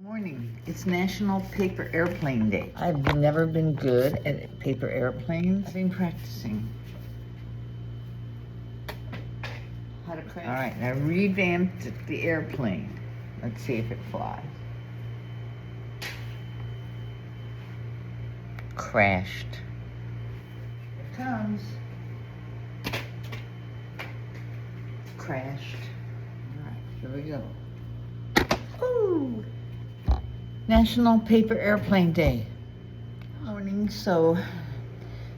Morning. It's National Paper Airplane Day. I've never been good at paper airplanes. I've been practicing. How to crash. All right, now revamped the airplane. Let's see if it flies. Crashed. Here it comes. Crashed. All right, here we go. Ooh! National Paper Airplane Day. Morning. So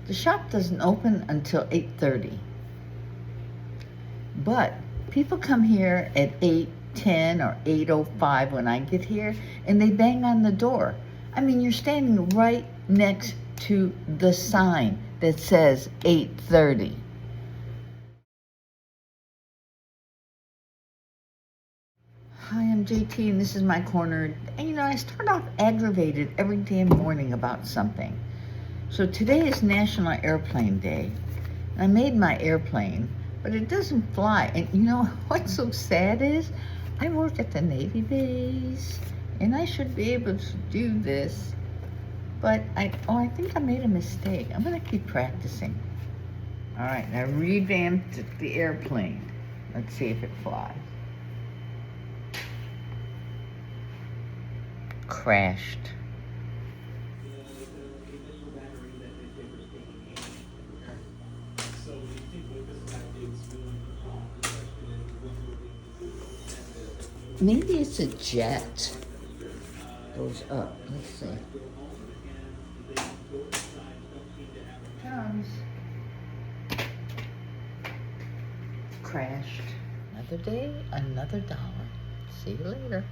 the shop doesn't open until 8:30. But people come here at 8:10 or 8:05 when I get here, and they bang on the door. I mean, you're standing right next to the sign that says 8:30. Hi, I'm JT, and this is my corner. And I start off aggravated every damn morning about something. So today is National Airplane Day. And I made my airplane, but it doesn't fly. And you know what's so sad is, I work at the Navy base, and I should be able to do this. But I think I made a mistake. I'm gonna keep practicing. All right, now revamped the airplane. Let's see if it flies. Crashed. Maybe it's a jet. Goes up. Let's see. Comes. Crashed. Another day, another dollar. See you later.